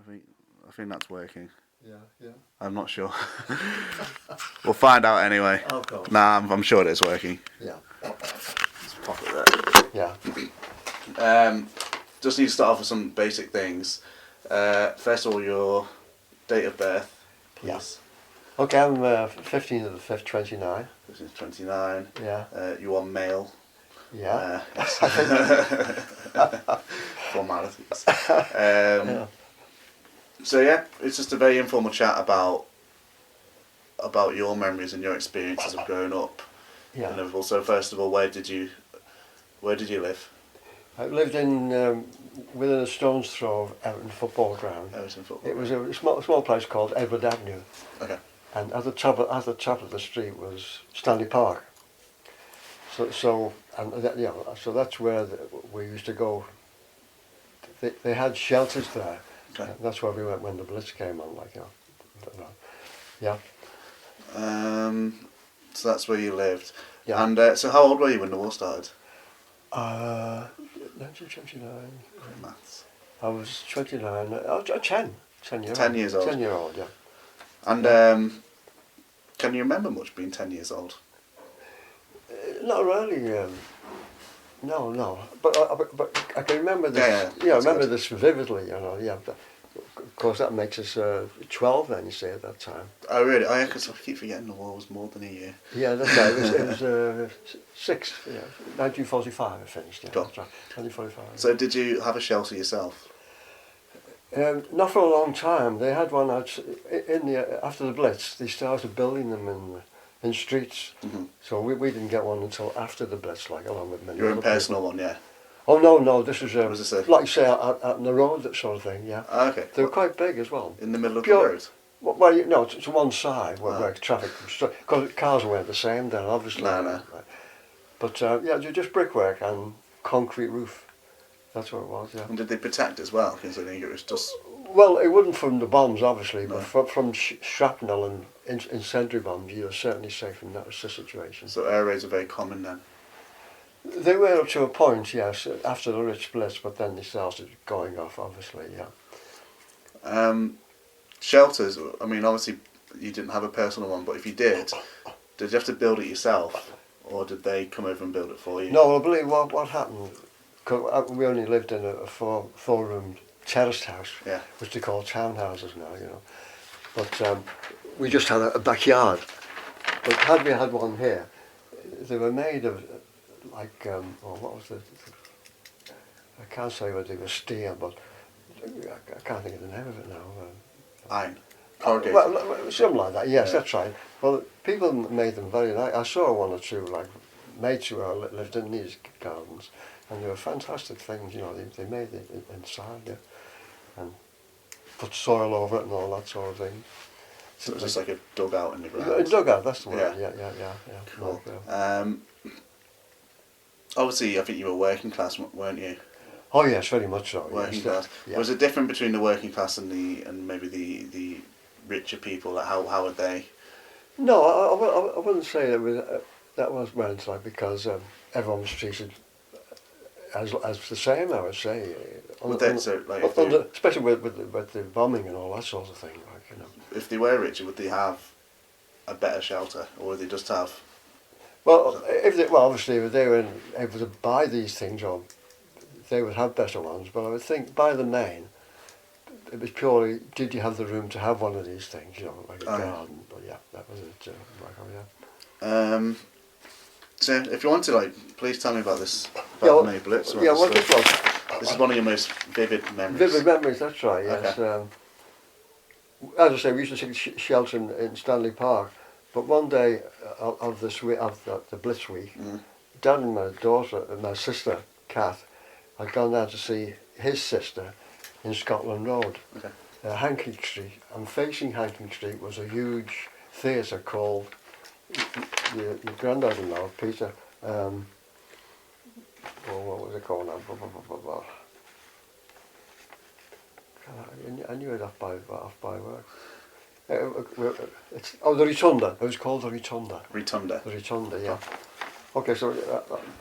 I think that's working. Yeah. I'm not sure. We'll find out anyway. Of course. Nah, I'm sure it is working. Yeah. Let's pop it Yeah. there. Just need to start off with some basic things. First of all, your date of birth, please. Okay, I'm 15th of the 5th, 29. This is 29. Yeah. You are male. Yeah. Yes. Formalities. Yeah. So yeah, it's just a very informal chat about your memories and your experiences of growing up in Yeah. Liverpool. So first of all, where did you live? I lived in within a stone's throw of Everton football ground. Everton football. It was a small place called Edward Avenue. Okay. And at the top of the street was Stanley Park. So that's where we used to go. They had shelters there. Okay. And that's where we went when the Blitz came on. Yeah. So that's where you lived. Yeah. And so how old were you when the war started? 1929. Maths. I was 29. 10 years old. 10 years old. 10 year old. Yeah. And can you remember much being 10 years old? Not really. No. But I can remember this. Yeah, I remember this vividly. Yeah. Of course, that makes us 12 then. You say at that time. Oh really? Oh yeah, because I keep forgetting the war was more than a year. Yeah, that's right. It was 6. Yeah, 1945. I finished. Yeah, Cool. that's right. 1945. So did you have a shelter yourself? Not for a long time. They had one after the Blitz. They started building them in streets. Mm-hmm. So we didn't get one until after the Blitz, along with many Your own other personal people. one, yeah. Oh no! This was What was this? like say out on the road, that sort of thing. Yeah. Oh, okay. They were quite big as well. In the middle of the Pure- road? Well, no, to one side where Ah. traffic, because cars weren't the same then, obviously. No. But just brickwork and concrete roof. That's what it was. Yeah. And did they protect as well, considering it was just... Well, it wasn't from the bombs, obviously, No. but from shrapnel and incendiary bombs, you're certainly safe in that situation. So air raids are very common then? They were up to a point, yes, after the Rich Blitz, but then they started going off, obviously, yeah. Shelters, I mean, obviously you didn't have a personal one, but if you did you have to build it yourself? Or did they come over and build it for you? No, I believe what happened, cause we only lived in a four-room terraced house, Yeah. which they call townhouses now, But we just had a backyard. But had we had one here, they were made of what was it? I can't say whether they were steel, but I can't think of the name of it now. Iron. Corrugated. Well, something like that. Yes, Yeah. that's right. Well, people made them very nice. I saw one or two mates who lived in these gardens, and they were fantastic things. They made it inside, yeah, and put soil over it and all that sort of thing. So it was just like a dugout in the ground? A dugout, that's the word. Yeah. Yeah. Cool. Yeah. Obviously, I think you were working class, weren't you? Oh yes, very much so. Working yes. class. Yeah. Was it different between the working class and maybe the richer people? Like how were they? No, I wouldn't say that was meant because everyone was treated as the same. I would say. Especially with the bombing and all that sort of thing. If they were richer, would they have a better shelter, or would they just have? Well, obviously, if they were able to buy these things, or they would have better ones. But I would think, by the main, it was purely, did you have the room to have one of these things, like a garden? But yeah, that was it. So, if you want to, please tell me about this. About the Blitz. Yeah, what it was. This is one of your most vivid memories. Vivid memories, that's right. Yes. Okay. As I say, we used to take shelter in Stanley Park. But one day of the Blitz week, Dad and my sister, Kath, had gone down to see his sister in Scotland Road, Hanking Street. And facing Hanking Street was a huge theatre called, your granddad-in-law, Peter, what was it called now? I knew it off by work. The Rotunda. It was called the Rotunda. Rotunda. The Rotunda, yeah. Okay, so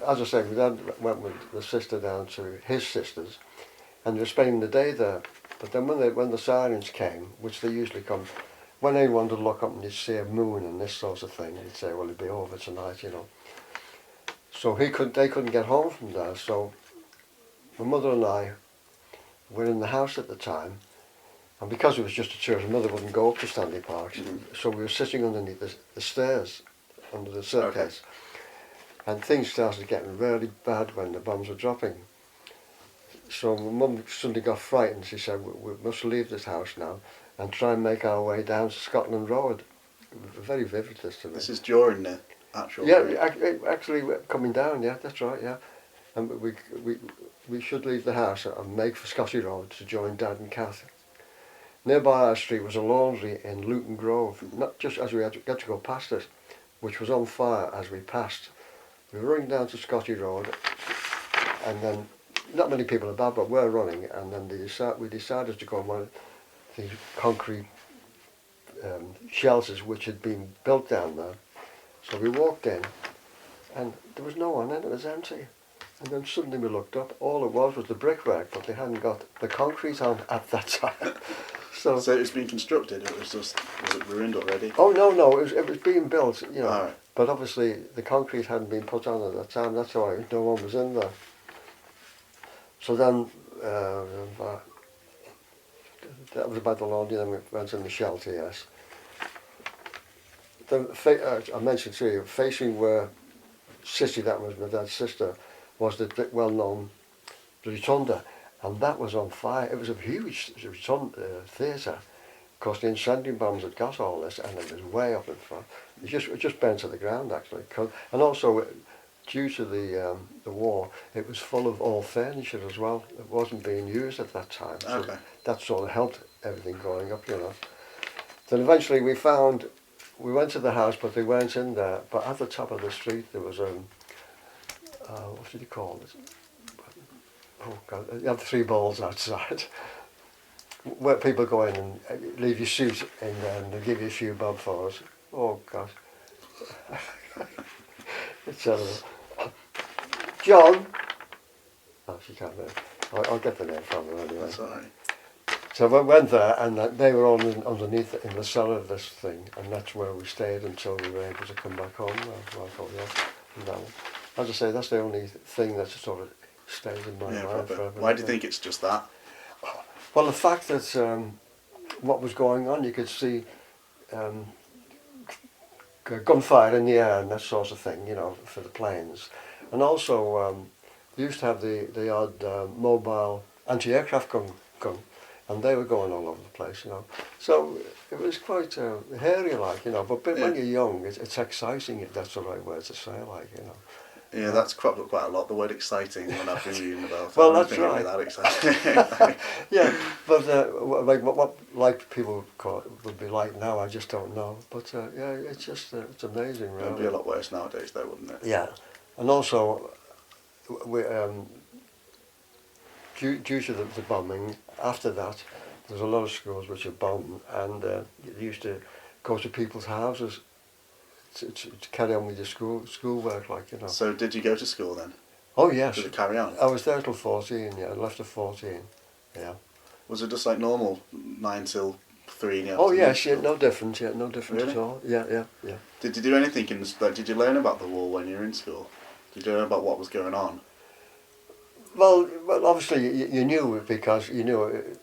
as I said, we then went with the sister down to his sister's, and we were spending the day there. But then when the sirens came, which they usually come, when they wanted to look up and you'd see a moon and this sort of thing, they'd say, well, it'll be over tonight, you know. So they couldn't get home from there. So my mother and I were in the house at the time, and because it was just a church, my mother wouldn't go up to Stanley Park, so we were sitting underneath the stairs, under the staircase, and things started getting really bad when the bombs were dropping. So my mum suddenly got frightened. She said, we must leave this house now and try and make our way down to Scotland Road. Very vivid, this to me. This is during the actual... Yeah, actually coming down, yeah, that's right, yeah. And we should leave the house and make for Scotty Road to join Dad and Kath. Nearby our street was a laundry in Luton Grove, not just as we had to go past it, which was on fire as we passed. We were running down to Scotty Road, and then not many people about, but we're running, and then we decided to go on one of these concrete shelters which had been built down there. So we walked in, and there was no one in, it was empty. And then suddenly we looked up, all it was the brickwork, but they hadn't got the concrete on at that time. So it was being constructed, was it ruined already? Oh no, it was being built, you know. Right. But obviously the concrete hadn't been put on at that time, that's why no one was in there. So then, that was about the laundry, then we went in the shelter, yes. Then, I mentioned to you, facing where Sissy, that was my dad's sister, was the well-known Rotunda, and that was on fire. It was a huge theatre. Of course, the incendiary bombs had got all this, and it was way up in front. It just burned to the ground, actually. And also, due to the war, it was full of old furniture as well. It wasn't being used at that time, so that sort of helped everything going up, you know. Then eventually we went to the house, but they weren't in there. But at the top of the street there was what did you call it? Oh God, you have 3 balls outside, where people go in and leave your suit in there and they give you a few bob for us. Oh God. It's terrible. John. Oh, she can't remember. I'll get the name from her anyway. That's all right. So we went there, and they were all underneath in the cellar of this thing, and that's where we stayed until we were able to come back home. I thought, yeah. No. As I say, that's the only thing that sort of stays in my mind forever. Why do you think it's just that? Well, the fact that what was going on, you could see gunfire in the air and that sort of thing, you know, for the planes. And also, they used to have the odd mobile anti-aircraft gun, and they were going all over the place, you know. So it was quite hairy, like, you know. But when you're young, it's exciting, if that's the right word to say, like, you know. Yeah, that's cropped up quite a lot, the word exciting, when I've been reading about it. Well, that's right. That exciting. Yeah, but like what people call it would be like now, I just don't know. But yeah, it's just it's amazing, really. It'd be a lot worse nowadays, though, wouldn't it? Yeah, and also we due to the bombing, after that, there's a lot of schools which are bombed, and you used to go to people's houses to carry on with your schoolwork, like, you know. So did you go to school then? Oh yes. Did it carry on? I was there till 14. Yeah, I left at 14. Yeah. Was it just like normal, 9 till 3 in the afternoon? Oh yes, yeah, no difference. Yeah, no difference Really? at all. Yeah. Did you do anything did you learn about the war when you were in school? Did you learn about what was going on? Well, obviously you knew, because you knew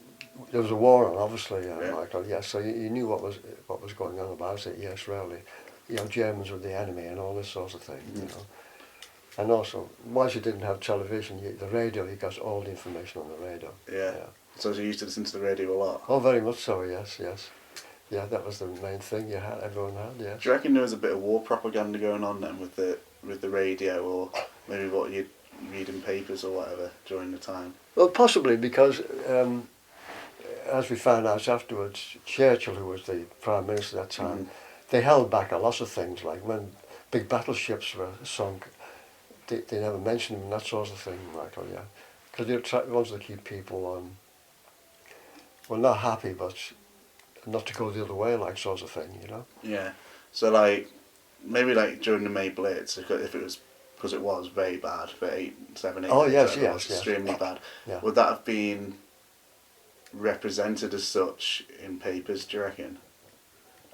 there was a war on, obviously, Michael. Yeah, so you knew what was going on about it. Yes, really. You know, Germans were the enemy and all this sort of thing. You know, and also, once you didn't have television, the radio, you got all the information on the radio. Yeah. So you used to listen to the radio a lot? Oh, very much so. Yes. Yeah, that was the main thing everyone had. Yes. Do you reckon there was a bit of war propaganda going on then with the radio, or maybe what you'd read in papers or whatever during the time? Well, possibly, because as we found out afterwards, Churchill, who was the Prime Minister at that time, they held back a lot of things, like when big battleships were sunk, they never mentioned them and that sort of thing, Michael, yeah. Because they wanted to keep people, well, not happy, but not to go the other way, like, sort of thing, you know. Yeah. So, like, maybe like during the May Blitz, if it was, because it was very bad for 7, 8 Oh, days, yes, it yes, was yes. extremely bad. Yeah. Would that have been represented as such in papers, do you reckon?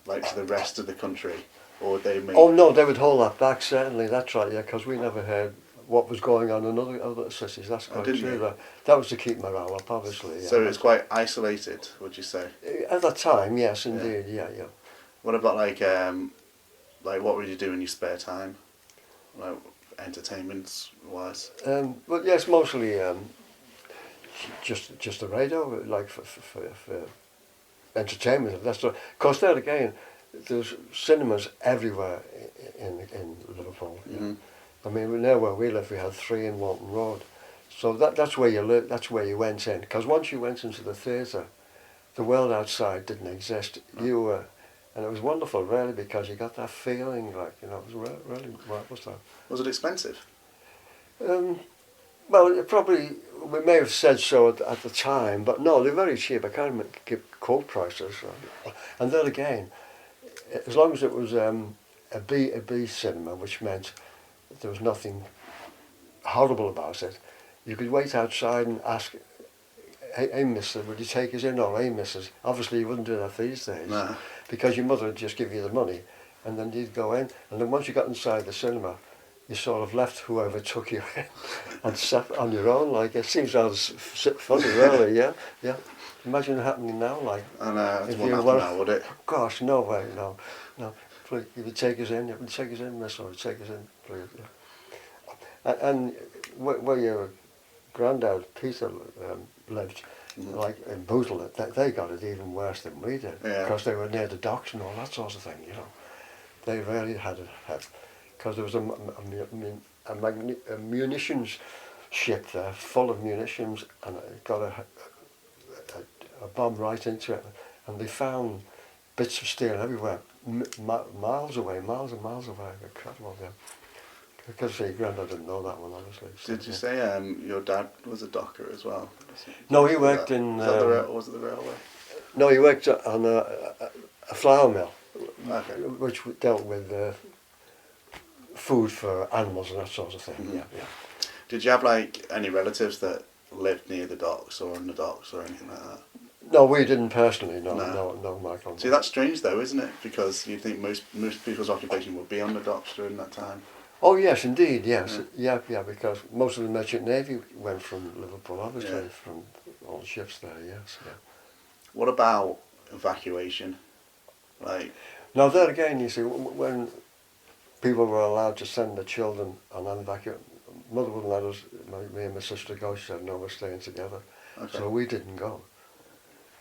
Like to the rest of the country? Or would they make... Oh no, they would hold that back, certainly, that's right, yeah, because we never heard what was going on in other cities, that's quite didn't true. you? That was to keep morale up, obviously. Yeah. So it's quite isolated, would you say? At that time, yes, indeed, yeah. What about like what would you do in your spare time? Like entertainment wise? Well, yes, mostly just the radio, like for entertainment. That's of course. There again, there's cinemas everywhere in Liverpool. Yeah. Mm-hmm. I mean, near where we live, we had 3 in Walton Road, so that's where you live. That's where you went in. Because once you went into the theatre, the world outside didn't exist. No. You were, and it was wonderful, really, because you got that feeling, like, you know, it was really marvelous. Was it expensive? Well, probably we may have said so at the time, but no, they're very cheap. I can't give quote prices. And then again, as long as it was a B cinema, which meant there was nothing horrible about it, you could wait outside and ask, hey mister, would you take us in? Or hey missus. Obviously you wouldn't do that these days. No. Because your mother would just give you the money and then you'd go in, and then once you got inside the cinema, you sort of left whoever took you in and sat on your own. Like, it seems rather funny, really. Yeah. Imagine it happening now, like. And it if wouldn't you happen were, now, would it? Gosh, no way, no. Please, you would take us in. You would take us in, miss, or take us in, please. Yeah. And where your granddad Peter lived, like in Bootle, they got it even worse than we did, because they were near the docks and all that sort of thing. You know, they really had it. Because there was a munitions ship there, full of munitions, and it got a bomb right into it, and they found bits of steel everywhere, miles away, miles and miles away. Incredible, yeah. Because your granddad didn't know that one, obviously. So, Did you say your dad was a docker as well? No, he worked in... was it the railway? No, he worked on a flour mill, Okay. which dealt with food for animals and that sort of thing. Mm-hmm. Yeah. Did you have like any relatives that lived near the docks or on the docks or anything like that? No, we didn't personally. No, Michael. See, that's strange though, isn't it? Because you'd think most people's occupation would be on the docks during that time. Oh yes, indeed, yes, yeah, because most of the merchant navy went from Liverpool, obviously, from all the ships there. Yes, yeah. What about evacuation? Like, now there again, you see, when people were allowed to send their children on evacuation, mother wouldn't let us, me and my sister, go. She said, no, we're staying together. okay. So we didn't go.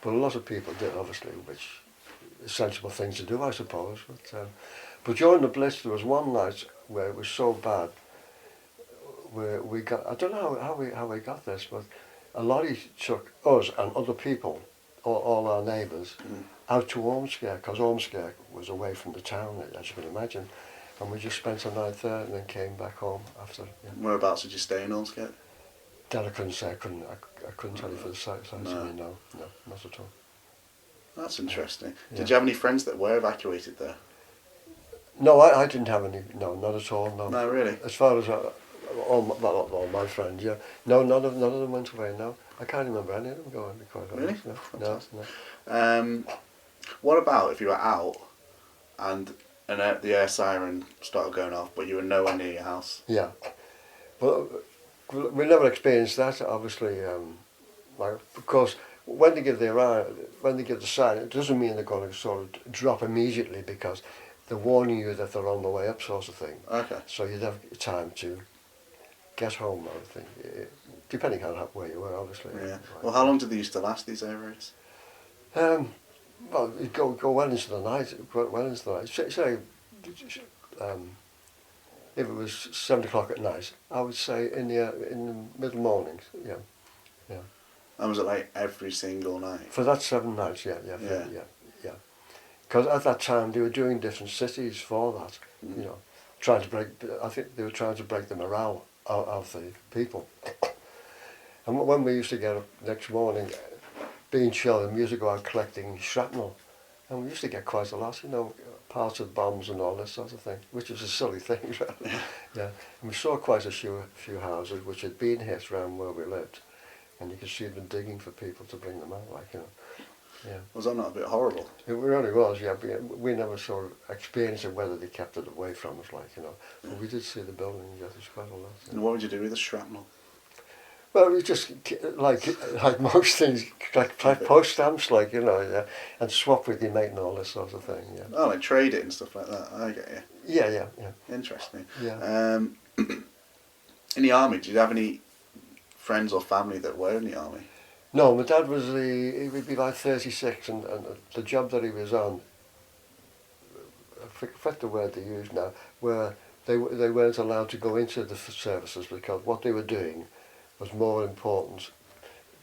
But a lot of people did, obviously, which is a sensible thing to do, I suppose. But during the Blitz, there was one night where it was so bad, where we got, I don't know how we got this, but a lorry took us and other people, all our neighbours, out to Ormskirk, because Ormskirk was away from the town, as you can imagine. And we just spent a night there and then came back home after. Yeah. Whereabouts did you stay in Ormskirk? That I couldn't say. I couldn't tell you for the size of me. No, not at all. That's interesting. Yeah. Did you have any friends that were evacuated there? No, I didn't have any. No, not at all. No. No, really. As far as all my friends, yeah. No, none of them went away. No, I can't remember any of them going. Quite Really? honest. No. What about if you were out and the air siren started going off, but you were nowhere near your house? Yeah. Well, we never experienced that. Obviously, because when they give the sign, it doesn't mean they're going to sort of drop immediately, because they're warning you that they're on the way up, sort of thing. Okay. So you'd have time to get home, I think, depending on where you were, obviously. Yeah. Well, how long did they used to last, these air raids? Well, you go well into the night. Say, if it was 7 o'clock at night, I would say in the middle mornings. Yeah. And was it like every single night? For that 7 nights, yeah. Because at that time they were doing different cities for that. You know, trying to break. I think they were trying to break the morale of the people. And when we used to get up next morning, being chilled, and we used to go out collecting shrapnel, and we used to get quite a lot, you know, parts of bombs and all this sort of thing, which was a silly thing, really. Yeah. And we saw quite a few houses which had been hit around where we lived, and you could see them digging for people to bring them out, like, you know. Yeah. Was that not a bit horrible? It really was, yeah. We never sort of experienced it, whether they kept it away from us, like, you know. Yeah. But we did see the building, yeah, it was quite a lot. Yeah. And what would you do with the shrapnel? Well, we just, like most things, like post stamps, like, you know, yeah, and swap with your mate and all this sort of thing, yeah. Oh, like trade it and stuff like that. I get you. Yeah. Interesting. Yeah. In the army, did you have any friends or family that were in the army? No, my dad was he would be like 36, and the job that he was on, I forget the word they use now, where they weren't allowed to go into the services because what they were doing was more important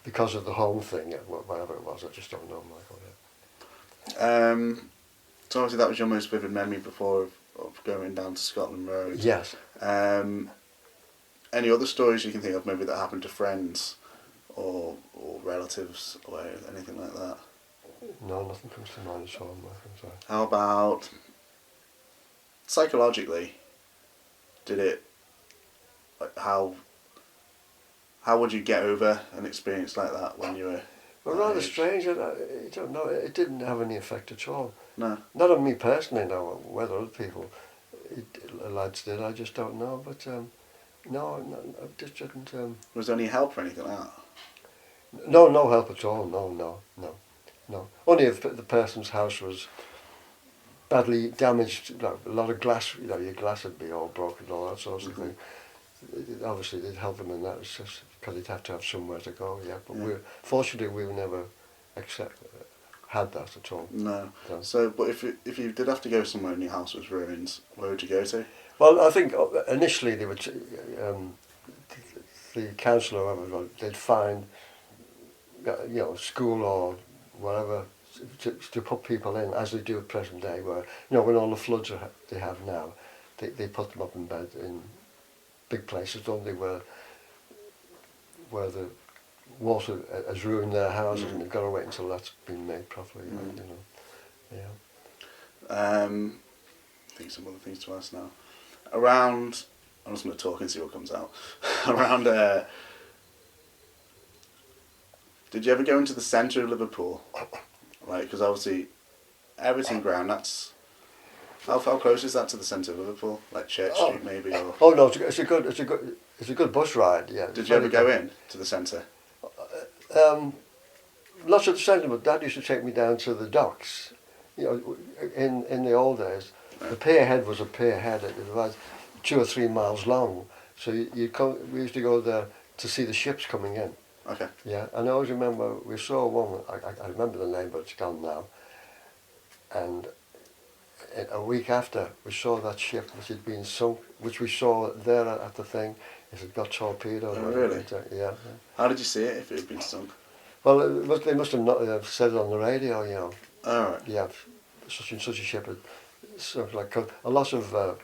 because of the home thing, whatever it was. I just don't know, Michael. Yeah. So obviously that was your most vivid memory before of going down to Scotland Road. Yes. Any other stories you can think of maybe that happened to friends or relatives or anything like that? No, nothing comes to mind at all, Michael. Sorry. How about psychologically? Did it, like, how would you get over an experience like that when you were? Well, rather strange. I don't know. It didn't have any effect at all. No. Not on me personally, no. Whether other people, lads did, I just don't know. But no, I just didn't. Was there any help or anything like that? No help at all. No. Only if the person's house was badly damaged, like a lot of glass. You know, your glass would be all broken, all that sort of thing. Obviously, they'd help them in that. It's just because they'd have to have somewhere to go. Yeah, but fortunately we never had that at all. No. So, but if you did have to go somewhere and your house was ruined, where would you go to? Well, I think initially they would, the council or whatever, they'd find, school or whatever to put people in, as they do at present day, where, when all the floods they have now, they put them up in bed in big places, don't they, where the water has ruined their houses and they've got to wait until that's been made properly, I think some other things to ask now. I'm just going to talk and see what comes out. Around, did you ever go into the centre of Liverpool? Like, because obviously, Everton Ground, that's... How close is that to the centre of Liverpool? Like Church Street, maybe? Or... Oh no, it's a good bus ride. Yeah. Did you ever go in to the centre? Not to the centre, but Dad used to take me down to the docks. In the old days, the pier head was a pier head. It was about 2 or 3 miles long. So we used to go there to see the ships coming in. Okay. Yeah, and I always remember we saw one. I remember the name, but it's gone now. And a week after, we saw that ship which had been sunk, which we saw there at the thing. It had got torpedoed. Oh, really? Yeah. How did you see it if it had been sunk? Well, they must have not said it on the radio, All right. Yeah, such and such a ship had sunk. Like a lot of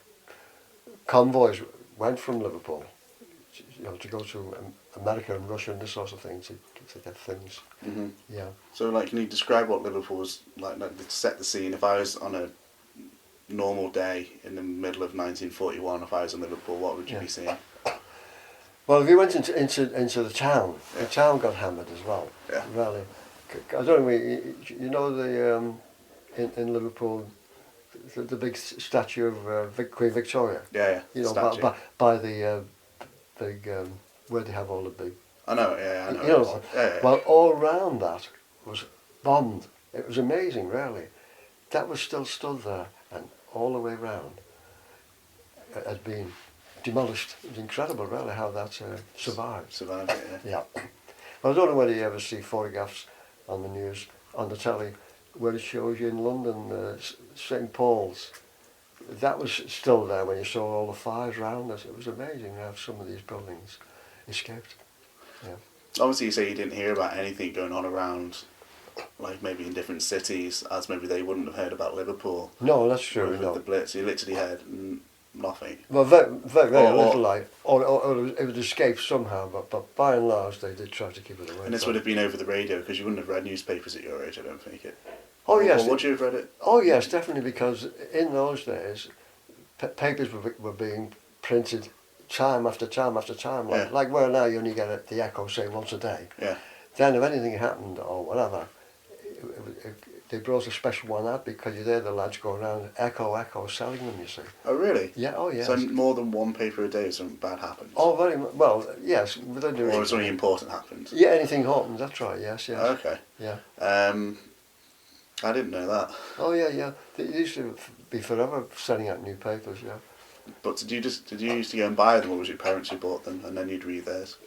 convoys went from Liverpool, to go to America and Russia and this sort of thing to get things. Mm-hmm. Yeah. So, like, can you describe what Liverpool was like to set the scene? If I was on a normal day in the middle of 1941, if I was in Liverpool, what would you be seeing? Well, if you went into the town, the town got hammered as well. Yeah. Really. I don't know, the in Liverpool, the big statue of Queen Victoria. Yeah. By the big where they have all the big. I know. Yeah, I know. Well, all around that was bombed. It was amazing, really. That was still stood there, and all the way round had been demolished. It was incredible, really, how that survived. Survived it, yeah. Well, I don't know whether you ever see photographs on the news, on the telly, where it shows you in London, St Paul's. That was still there when you saw all the fires around us. It was amazing how some of these buildings escaped. Yeah. Obviously, you say you didn't hear about anything going on around, like maybe in different cities, as maybe they wouldn't have heard about Liverpool. No, that's true. With the Blitz, you literally heard nothing. Well, very little, like, or it would escape somehow, but by and large they did try to keep it away. And this would have been over the radio, because you wouldn't have read newspapers at your age, I don't think. Oh yes. Or would you have read it? Oh yes, definitely, because in those days, papers were being printed time after time after time. Yeah. Like where now you only get the Echo, say, once a day. Yeah. Then if anything happened or whatever, they brought a special one out because you hear the lads go around Echo, Echo, selling them, you see. Oh, really? Yeah, oh yes. So more than one paper a day if something bad happens? Oh, very much. Well, yes. Within the Or if something important happens? Yeah, anything happens, that's right, yes, yes. Okay. Yeah. I didn't know that. Oh, yeah, yeah. They used to be forever sending out new papers, yeah. But did you used to go and buy them, or was it your parents who bought them and then you'd read theirs?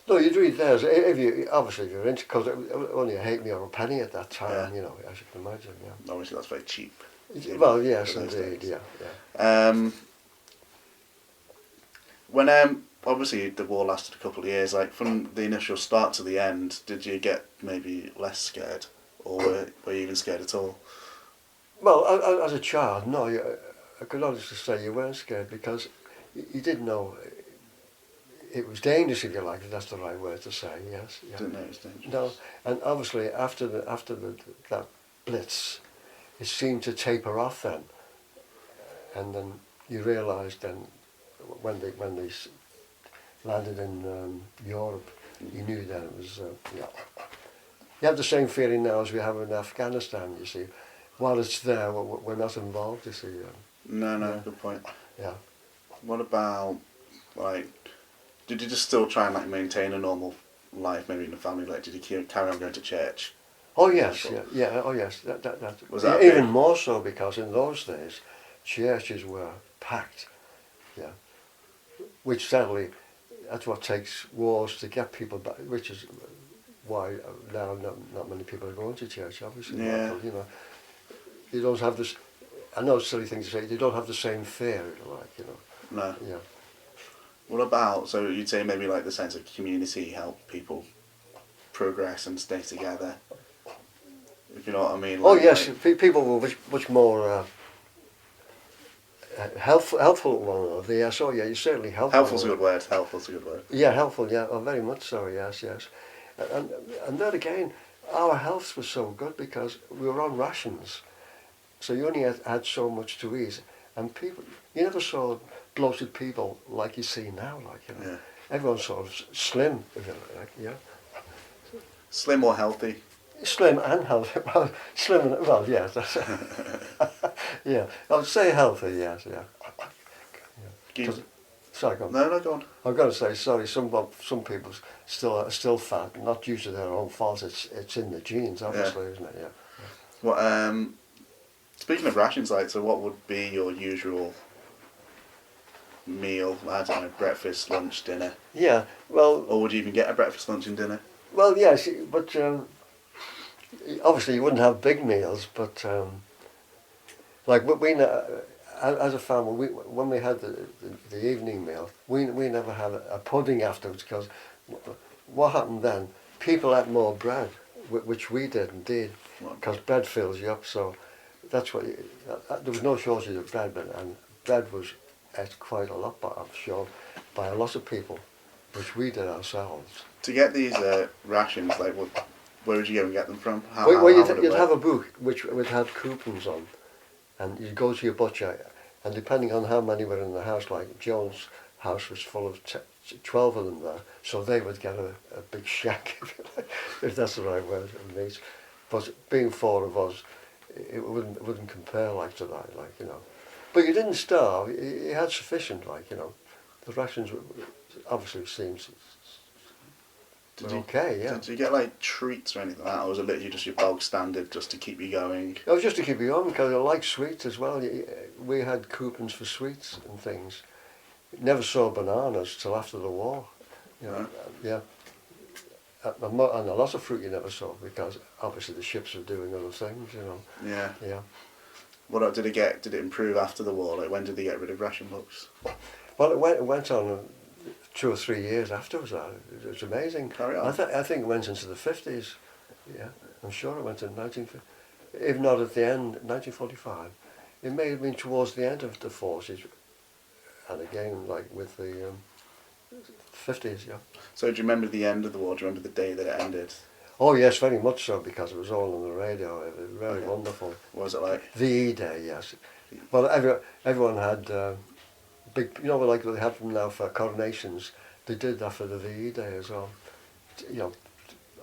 No, you'd read theirs. If you, obviously, if you're into, because it was only a halfpenny or a penny at that time, Yeah. you know, as you can imagine, yeah. Obviously, that's very cheap. Well, yes, for those indeed, days. yeah. When obviously the war lasted a couple of years, like from the initial start to the end, did you get maybe less scared, or were you even scared at all? Well, as a child, no, I could honestly say you weren't scared because you didn't know it was dangerous, if you like, if that's the right word to say, yes. Yeah. Didn't know it was dangerous. No, and obviously after that blitz, it seemed to taper off then, and then you realised then when they landed in Europe, you knew that it was yeah. You have the same feeling now as we have in Afghanistan. You see, while it's there, we're not involved. You see. No, Yeah. good point. Yeah. What about, like, did you just still try and like maintain a normal life, maybe in the family? Like, did you carry on going to church? Oh yes, yeah. Oh yes. That Was that even big? more so because in those days, churches were packed. Yeah. Which sadly, that's what takes wars to get people back. Which is why now not many people are going to church. Obviously, Yeah. you know, you don't have this. I know it's a silly thing to say. You don't have the same fear, like, you know. No. Yeah. What about, so you'd say maybe like the sense of community help people progress and stay together, if you know what I mean? Oh Like, yes, like, people were much more helpful to one another. Yes, oh yeah, you certainly helpful. helpful's a good word. Helpful's a good word. Yeah, helpful. Yeah, oh, very much so. Yes, yes. And then again, our health was so good because we were on rations, so you only had so much to eat, and people, you never saw bloated people like you see now. Like, you know, Yeah. everyone's sort of slim, if you like. Yeah. Slim or healthy? Slim and healthy. Well, slim and, well, yes. That's yeah, I would say healthy. Yes, yeah. Do you- Sorry, go on. no, go on. I've got to say, sorry. Some people are still fat, not due to their own fault. It's in the genes, obviously, isn't it? Yeah. What speaking of rations, like, so what would be your usual meal? I don't know, breakfast, lunch, dinner, Yeah. Well, or would you even get a breakfast, lunch, and dinner? well, yes, but obviously you wouldn't have big meals, but like we as a family, when we had the evening meal, we never had a pudding afterwards because what happened then? People ate more bread, which we did indeed, because bread fills you up. So that's what there was no shortage of bread, and bread was ate quite a lot, but I'm sure by a lot of people, which we did ourselves. To get these rations, like, where would you go and get them from? How Well, would it you'd work? have a book which would have coupons on, and you'd go to your butcher, and depending on how many were in the house, like John's house was full of 12 of them there, so they would get a big shack, if that's the right word of meat. But being 4 of us, it wouldn't compare like to that, like, you know. But you didn't starve. You had sufficient, like, you know. The rations obviously seemed okay, yeah. Did you get like treats or anything like that, or was it literally just your bog standard just to keep you going? It was just to keep you on because I like sweets as well. We had coupons for sweets and things. Never saw bananas till after the war. You know, yeah. And a lot of fruit you never saw because obviously the ships were doing other things, you know. Yeah. Yeah. What did it improve after the war? Like, when did they get rid of ration books? Well, it went on 2 or 3 years afterwards. It was amazing. Carry on. I think it went into the 50s. Yeah, I'm sure it went in 1950. If not at the end, 1945. It may have been towards the end of the 40s, and again, like with the 50s, yeah. So do you remember the end of the war? Do you remember the day that it ended? Oh yes, very much so, because it was all on the radio. It was very wonderful. What was it like? VE Day, yes. Well, everyone had big, you know, like they have them now for coronations. They did that for the VE Day as well. You know,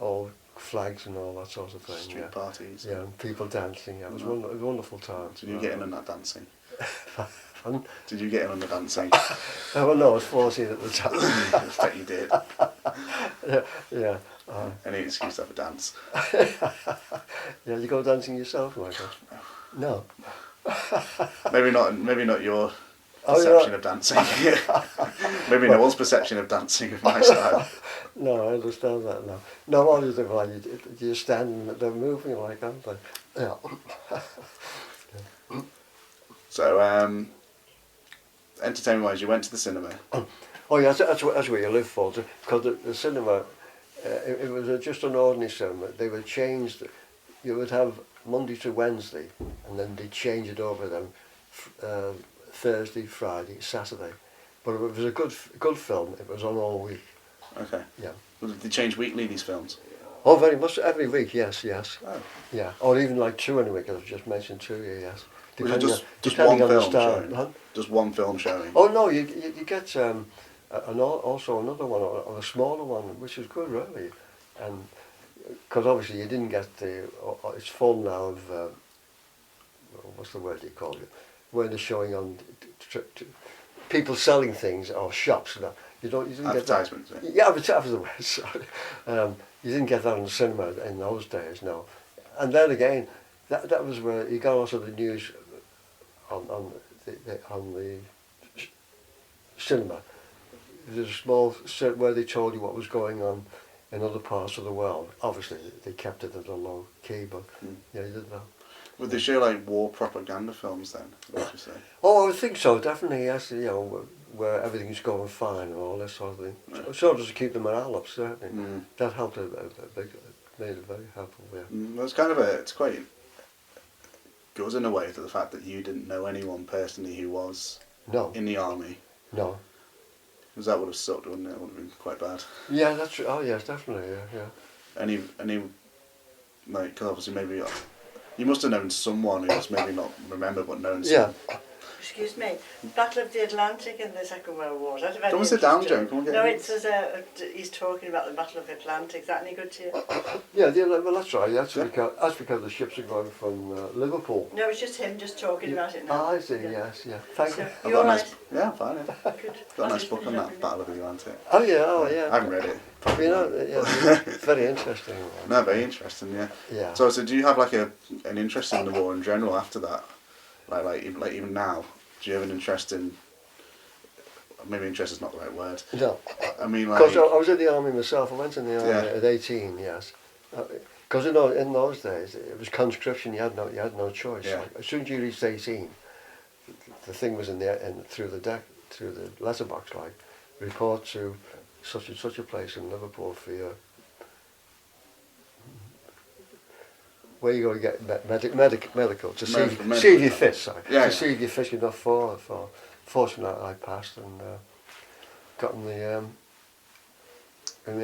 all flags and all that sort of thing. Street Yeah, parties. yeah, and people dancing. Yeah, it was Mhm. a wonderful time. Did you get in on that dancing? And, Did you get in on the dancing? well, no, I was 14 at the time. I bet you did. Yeah. Any excuse to have a dance. Yeah, you go dancing yourself, Michael? No. Maybe not your Oh, perception yeah. of dancing. Maybe no one's perception of dancing of my style. No, I understand that now. No, all you do, well, you're standing, they're moving like, aren't they? Yeah. So, entertainment-wise, you went to the cinema. Oh, yeah, that's where you live, for. Because the cinema, it was just an ordinary cinema. They were changed. You would have Monday to Wednesday, and then they change it over then Thursday, Friday, Saturday. But if it was a good film, it was on all week. Okay. Yeah. Well, did they change weekly, these films? Oh, very much. Every week, yes. Oh. Yeah. Or even like 2 in a week, as I've just mentioned 2, yes. Was it just depending one on the film star. showing? Huh? Just one film showing? Oh, no, you get also another one, or a smaller one, which is good, really. And because obviously you didn't get it's full now of, what's the word you call it? Where they're showing on people selling things or shops. You didn't get that. Advertisements. Yeah, advertisements. Sorry. You didn't get that in the cinema in those days, no. And then again, that was where you got also the news on the cinema. There's a small set where they told you what was going on in other parts of the world. Obviously, they kept it at a low key, but yeah, they did that. Would they show like war propaganda films then? What would you say? Oh, I would think so, definitely, yes, you know, where everything's going fine and all this sort of thing. Right. So just to keep the morale up, certainly. Mm. That helped a big, made it very helpful, yeah. Well, it's quite good in a way, to the fact that you didn't know anyone personally who was No, in the army. no. Because that would have sucked, wouldn't it? It would have been quite bad. Yeah, that's true. Oh, yes, definitely, yeah. Any, like, 'cause obviously maybe you must have known someone who's maybe not remember, but known someone. Yeah. Excuse me, Battle of the Atlantic in the Second World War. That's very Come and sit down, interesting. Joan. Come and get No, in. it says he's talking about the Battle of the Atlantic. Is that any good to you? Yeah, well, that's right. Yeah. That's because the ships are going from Liverpool. No, it's just him just talking about it now. Ah, I see, Yeah. yes. Thank you. So, I've you got a all nice, right? yeah, I'm fine. Yeah. Good. Got a nice book on that Battle of the Atlantic. Oh, yeah. I haven't read it. You know, yeah, it's very interesting. No, very interesting. Yeah. Yeah. So do you have like an interest in the war in general after that? Like even now, do you have an interest in? Maybe interest is not the right word. No. I mean, Because like, I was in the army myself. I went in the army Yeah. at 18, yes. Because in those days, it was conscription. You had no choice. Yeah. Like, as soon as you reached 18, the thing was through the letterbox, like, report to such and such a place in Liverpool for your, where you go to get medical to see if you're fit. Sorry, Yeah, see if you're fit enough for. Fortunately, I passed and got in the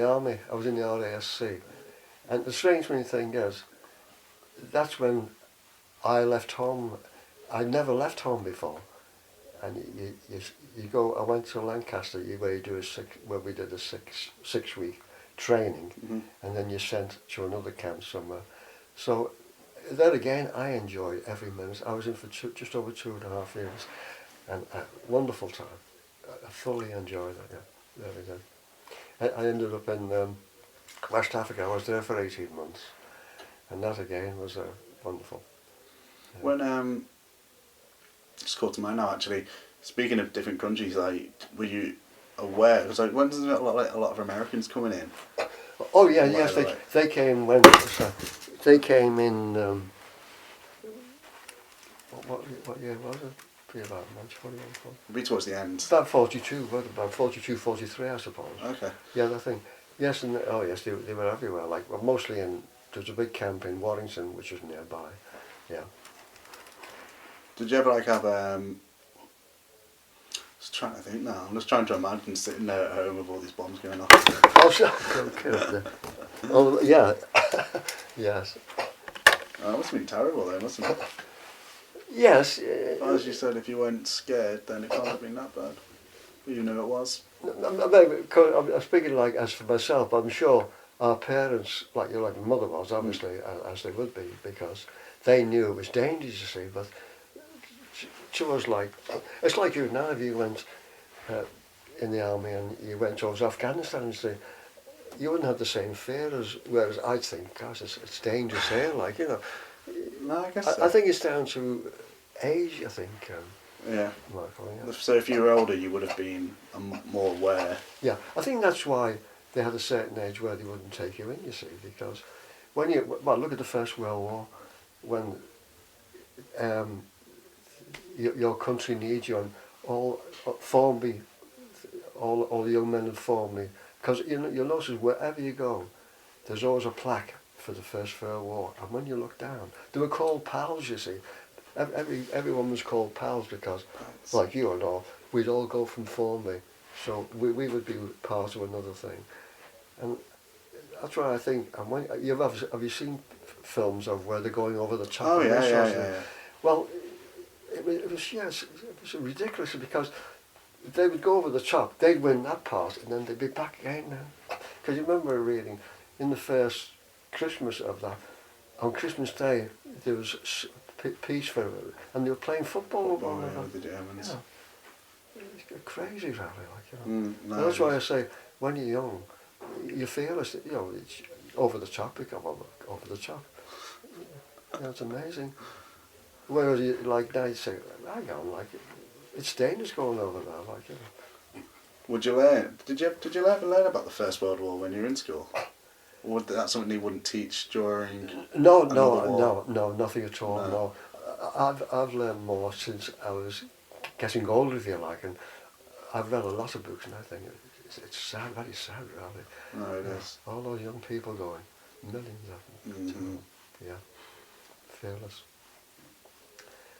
army. I was in the RASC, and the strange thing is, that's when I left home. I'd never left home before, and you go. I went to Lancaster, where you do where we did a six week training, and then you're sent to another camp somewhere. So there again, I enjoyed every minute. I was in for just over 2.5 years, and a wonderful time. I thoroughly enjoyed it. Yeah, very good. I ended up in West Africa. I was there for 18 months, and that again was wonderful. Yeah. when it's caught to mind now. Actually, speaking of different countries, like, were you aware? Because like, when there's a lot of Americans coming in. Oh yeah, Right, yes, right. they came when they came in. What year was it? Be about 41, It'd be towards the end. about 42, about 42, 43, I suppose. Okay. Yeah, I think. Yes, and oh yes, they were everywhere. Like, well, mostly there's a big camp in Warrington, which is nearby. Yeah. Did you ever like have just trying to think now. I'm just trying to imagine sitting there at home with all these bombs going off. Oh, sure. Okay. Oh, yeah. Yes. Oh, that must have been terrible though, mustn't it? Yes. Well, as you said, if you weren't scared, then it can't have been that bad. You know it was. I'm speaking like as for myself. I'm sure our parents, like like my mother was, obviously, as they would be, because they knew it was dangerous. You see, but to us, like it's like you now. If you went in the army and you went towards Afghanistan, and say, you wouldn't have the same fear as. Whereas I'd think, gosh, it's dangerous here. Like No, I guess so. I think it's down to age. I think. Yeah. Michael, yeah. So if you were older, you would have been more aware. Yeah, I think that's why they had a certain age where they wouldn't take you in, you see, because when look at the First World War, when your country needs you, and all Formby, all the young men in Formby, because you'll notice wherever you go, there's always a plaque for the First World War, and when you look down, they were called pals, you see. Everyone was called pals because, like you and all, we'd all go from Formby, so we would be part of another thing, and that's why I think. And when have you seen films of where they're going over the top? Oh of yeah, this yeah, sort of yeah, thing? yeah. Well, it was ridiculous because they would go over the top, they'd win that part, and then they'd be back again now. Because you remember reading in the first Christmas of that, on Christmas Day there was peace for it, and they were playing football over on With the Germans. It's crazy, really. Like, No, that's why I say when you're young, you feel it's over the top. You come over the top. It's amazing. Whereas you like now, you say, hang on, like it's dangerous going over there, like. Would you learn? Did you ever learn about the First World War when you were in school? Or would that something you wouldn't teach during? No, war? no, nothing at all. No. No, I've learned more since I was getting older, if you like, and I've read a lot of books, and I think it's sad, very sad, really. No, it is. All those young people going, millions of them. Mhm. Yeah, fearless.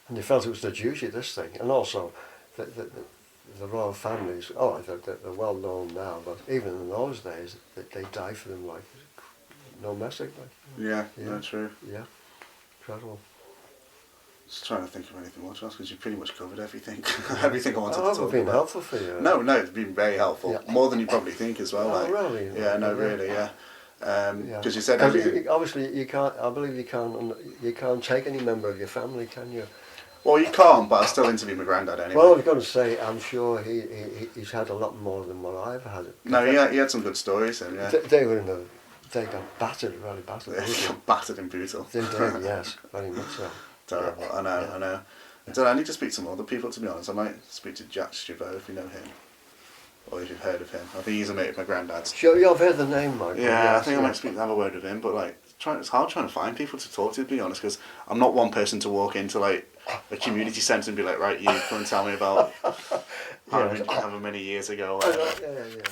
And you felt it was the duty, this thing, and also the royal families. Oh, they're well known now, but even in those days, they died for them like no message. Like, Yeah, Yeah. no, true. yeah, incredible. Just trying to think of anything more to ask because you pretty much covered everything. Everything I wanted to Oh, talk I've been about. helpful for you. No, it's been very helpful. Yeah. More than you probably think as well. Oh, like. really? Yeah, no, Yeah. really, yeah. Yeah. Because you said 'Cause everything. obviously, you can't. I believe you can't take any member of your family, can you? Well, you can't, but I still interviewed my granddad anyway. Well, I was going to say, I'm sure he's had a lot more than what I've had. No, he had some good stories, and yeah. They were they got battered, really battered. They got battered and brutal. They did, yes, very much so. Terrible. Yeah. I know, Yeah. I know. I don't know, I need to speak to some other people, to be honest. I might speak to Jack Stivo if you know him. Or if you've heard of him. I think he's a mate of my granddad's. Sure, you've heard the name, Mike. Yeah, I think I might have a word with him, but like, it's hard trying to find people to talk to be honest, because I'm not one person to walk into like a community centre and be like, right, you come and tell me about however many years ago. Or whatever. Yeah.